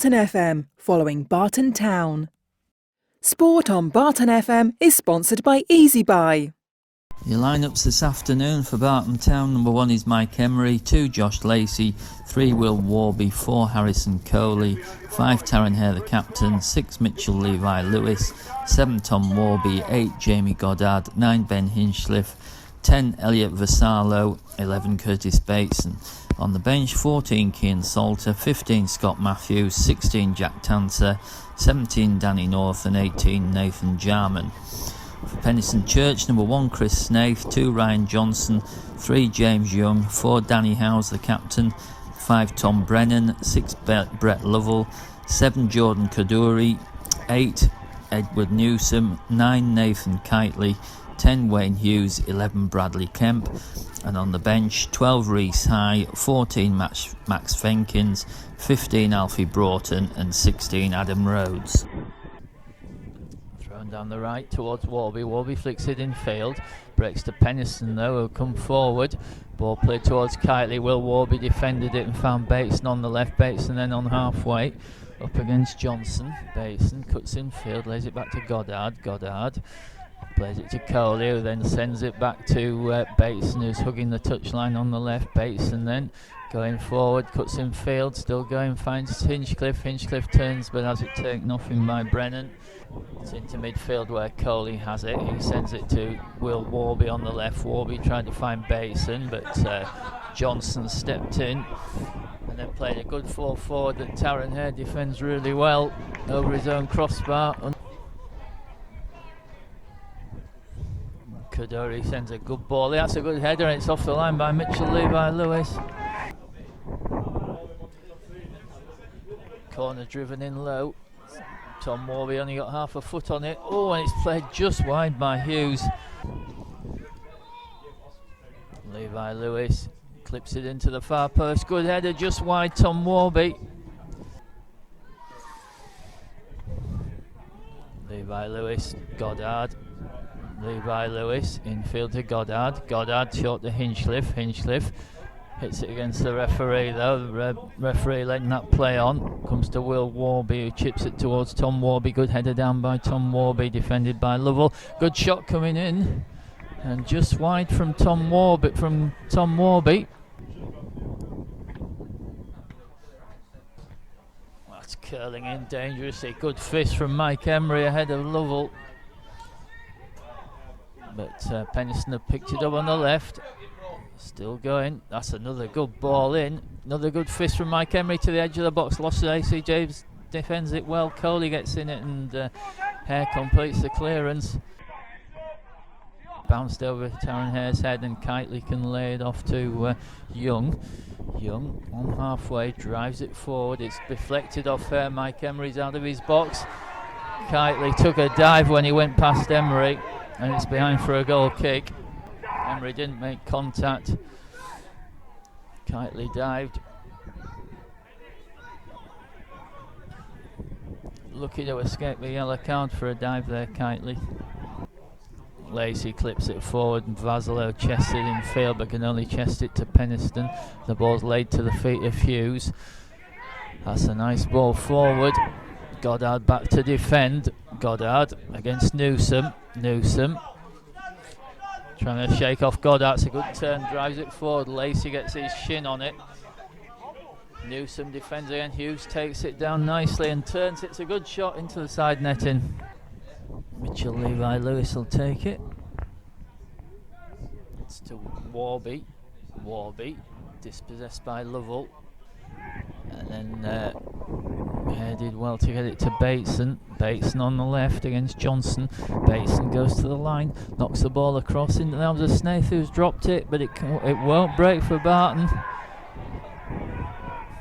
Barton FM, following Barton Town. Sport on Barton FM is sponsored by Easy Buy. Your lineups this afternoon for Barton Town: number 1 is Mike Emery, 2 Josh Lacey, 3 Will Warby, 4 Harrison Coley, 5 Taryn Hare the captain, 6 Mitchell Levi Lewis, 7 Tom Warby, 8 Jamie Goddard, 9 Ben Hinchcliffe, 10 Elliot Vassallo, 11 Curtis Bateson. On the bench, 14 Cian Salter, 15 Scott Matthews, 16 Jack Tanter, 17 Danny North and 18 Nathan Jarman. For Penistone Church, number 1 Chris Snaith, 2 Ryan Johnson, 3 James Young, 4 Danny Howes the captain, 5 Tom Brennan, 6 Brett Lovell, 7 Jordan Kaduri, 8 Edward Newsom, 9 Nathan Kitely, 10 Wayne Hughes, 11 Bradley Kemp, and on the bench 12 Reese High, 14 Max Fenkins, 15 Alfie Broughton and 16 Adam Rhodes. Thrown down the right towards Warby. Warby flicks it in field, breaks to Penistone though, who'll come forward. Ball played towards Kitely. Will Warby defended it and found Bateson on the left. Bateson then on halfway up against Johnson. Bateson cuts in field, lays it back to Goddard. Goddard plays it to Coley, who then sends it back to Bateson, who's hugging the touchline on the left. Bateson then going forward, cuts in field, still going, finds Hinchcliffe. Hinchcliffe turns but has it taken off him by Brennan. It's into midfield where Coley has it. He sends it to Will Warby on the left. Warby tried to find Bateson, but Johnson stepped in and then played a good full forward that Taryn Hare defends really well over his own crossbar. Kaduri sends a good ball. That's a good header and it's off the line by Mitchell Levi Lewis. Corner driven in low. Tom Warby only got half a foot on it. Oh, and it's played just wide by Hughes. Levi Lewis clips it into the far post. Good header, just wide. Tom Warby. Levi Lewis, Goddard. Levi Lewis, infield to Goddard. Goddard short to Hinchcliffe. Hinchcliffe hits it against the referee though. The referee letting that play on. Comes to Will Warby, who chips it towards Tom Warby. Good header down by Tom Warby, defended by Lovell. Good shot coming in, and just wide from Tom Warby. That's curling in dangerously. Good fist from Mike Emery ahead of Lovell. But Penistone have picked it up on the left. Still going. That's another good ball in. Another good fist from Mike Emery to the edge of the box. Lost it. AC James defends it well. Coley gets in it and Hare completes the clearance. Bounced over Taryn Hare's head and Kitely can lay it off to Young. Young on halfway drives it forward. It's deflected off Hare. Mike Emery's out of his box. Kitely took a dive when he went past Emery. And it's behind for a goal kick. Emery didn't make contact. Kitely dived. Lucky to escape the yellow card for a dive there, Kitely. Lacey clips it forward and Vassallo chests it in field but can only chest it to Penistone. The ball's laid to the feet of Hughes. That's a nice ball forward. Goddard back to defend. Goddard against Newsom. Newsom trying to shake off Goddard. It's a good turn, drives it forward. Lacey gets his shin on it. Newsom defends again. Hughes takes it down nicely and turns. It's a good shot into the side netting. Mitchell Levi Lewis will take it. It's to Warby. Warby dispossessed by Lovell. And then Hare did well to get it to Bateson. Bateson on the left against Johnson. Bateson goes to the line, knocks the ball across into the arms of Snaith, who's dropped it, but it won't break for Barton.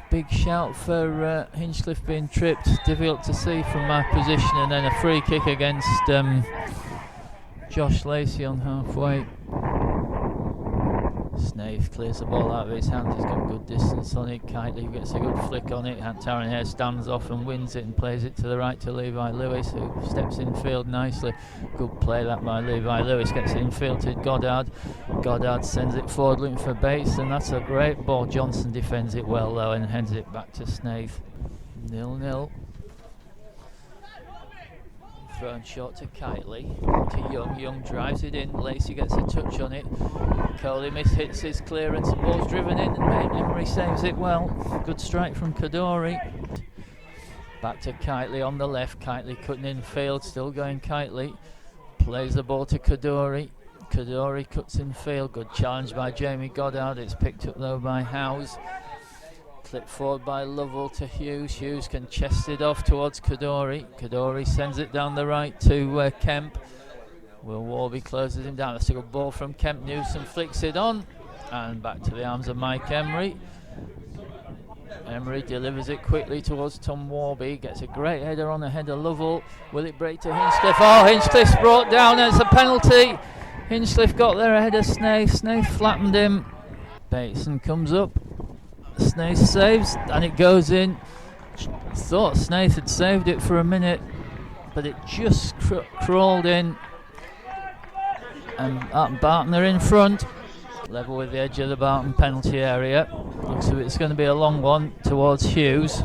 Big shout for Hinchcliffe being tripped. Difficult to see from my position, and then a free kick against Josh Lacey on halfway. Snaith clears the ball out of his hands. He's got good distance on it. Kitely gets a good flick on it. Taryn Hare stands off and wins it and plays it to the right to Levi Lewis, who steps in field nicely. Good play that by Levi Lewis. Gets it in field to Goddard. Goddard sends it forward looking for Bates, and that's a great ball. Johnson defends it well though and heads it back to Snaith. 0-0. Thrown short to Kitely, to Young. Young drives it in. Lacey gets a touch on it. Coley hits his clearance. The ball's driven in, and Emery saves it well. Good strike from Kadori. Back to Kitely on the left. Kitely cutting in field, still going Kitely. Plays the ball to Kadori. Kadori cuts in field. Good challenge by Jamie Goddard. It's picked up though by Howes. Clipped forward by Lovell to Hughes. Hughes can chest it off towards Kadori. Kadori sends it down the right to Kemp. Will Warby closes him down. That's a good ball from Kemp. Newsom flicks it on. And back to the arms of Mike Emery. Emery delivers it quickly towards Tom Warby. Gets a great header on the head of Lovell. Will it break to Hinchcliffe? Oh, Hinchcliffe's brought down. It's a penalty. Hinchcliffe got there ahead of Snaith. Snaith flattened him. Bateson comes up. Snaith saves and it goes in. Thought Snaith had saved it for a minute, but it just crawled in. And Barton are in front. Level with the edge of the Barton penalty area. Looks like it's going to be a long one towards Hughes.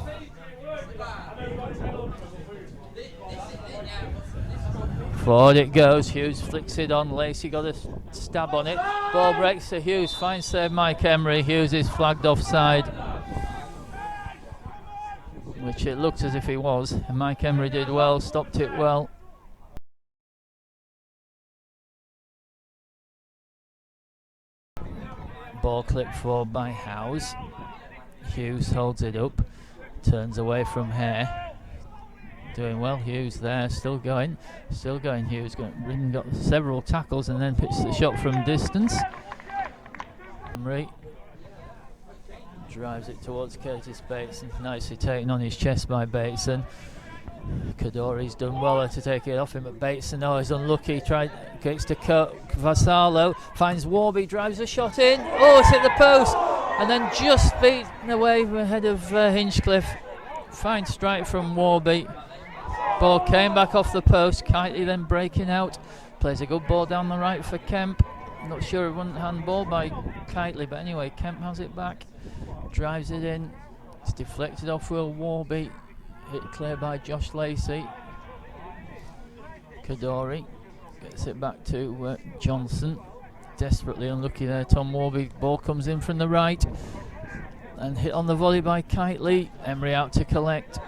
Forward it goes. Hughes flicks it on. Lacey got a stab on it. Ball breaks to Hughes. Fine save, Mike Emery. Hughes is flagged offside, which it looked as if he was. And Mike Emery did well, stopped it well. Ball clipped forward by Howes. Hughes holds it up, turns away from Hare. Doing well, Hughes there, still going Hughes. Got several tackles and then pitched the shot from distance. Emery drives it towards Curtis Bateson, nicely taken on his chest by Bateson. Kadori's done well to take it off him, but Bateson, is unlucky. Gets to Vassallo, finds Warby, drives a shot in. Oh, it's hit the post, and then just beaten away ahead of Hinchcliffe. Fine strike from Warby. Ball came back off the post. Kitely then breaking out. Plays a good ball down the right for Kemp. Not sure it wasn't handball by Kitely, but anyway, Kemp has it back. Drives it in. It's deflected off Will Warby. Hit clear by Josh Lacey. Kadori gets it back to Johnson. Desperately unlucky there, Tom Warby. Ball comes in from the right and hit on the volley by Kitely. Emery out to collect.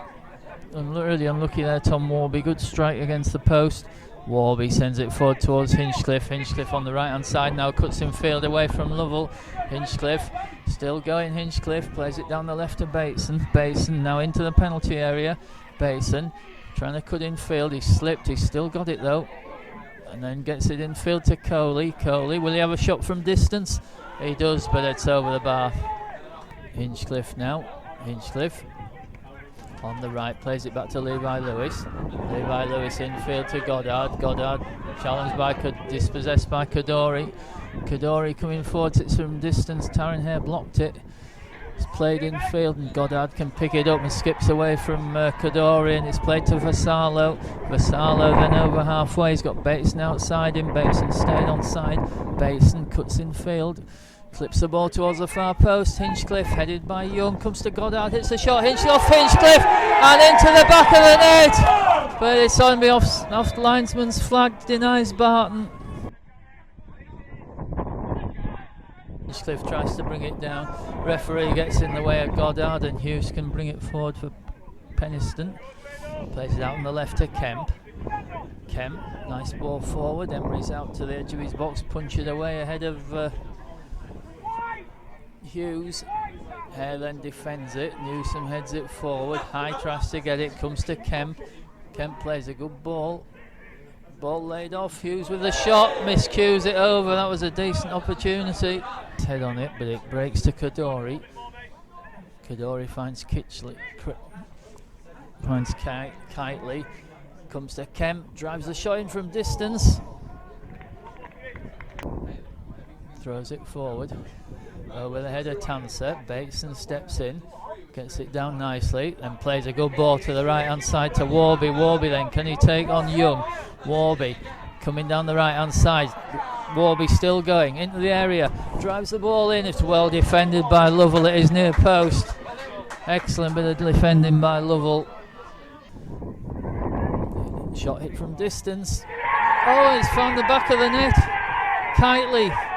Really unlucky there, Tom Warby. Good strike against the post. Warby sends it forward towards Hinchcliffe. Hinchcliffe on the right hand side now, cuts in field away from Lovell. Hinchcliffe still going. Hinchcliffe plays it down the left to Bateson. Bateson now into the penalty area. Bateson trying to cut in field. He slipped. He's still got it though, and then gets it in field to Coley. Coley, will he have a shot from distance? He does, but it's over the bar. Hinchcliffe now. Hinchcliffe on the right, plays it back to Levi Lewis. Levi Lewis infield to Goddard. Goddard challenged dispossessed by Kadori. Kadori coming forward, it's from distance. Taryn Hare blocked it. It's played infield and Goddard can pick it up and skips away from Kadori, and it's played to Vassallo. Vassallo then over halfway. He's got Bateson outside him. Bateson stayed on side. Bateson cuts infield. Clips the ball towards the far post. Hinchcliffe headed by Young, comes to Goddard, hits the shot. Hinchcliffe and into the back of the net, but it's on me off linesman's flag, denies Barton. Hinchcliffe tries to bring it down. Referee gets in the way of Goddard, and Hughes can bring it forward for Penistone. Plays it out on the left to Kemp. Kemp, nice ball forward. Emery's out to the edge of his box, punch it away ahead of Hughes. Hare then defends it. Newsom heads it forward. High tries to get it, comes to Kemp. Kemp plays a good ball. Ball laid off. Hughes with a shot, miscues it over. That was a decent opportunity. Head on it, but it breaks to Kadori. Kadori finds Kitely. Comes to Kemp, drives the shot in from distance. Throws it forward. Over the head of Tanser. Bateson steps in, gets it down nicely, and plays a good ball to the right hand side to Warby. Warby then, can he take on Young? Warby coming down the right hand side. Warby still going into the area, drives the ball in. It's well defended by Lovell at his near post, Excellent bit of defending by Lovell. Shot hit from distance. Oh, it's found the back of the net. Kitely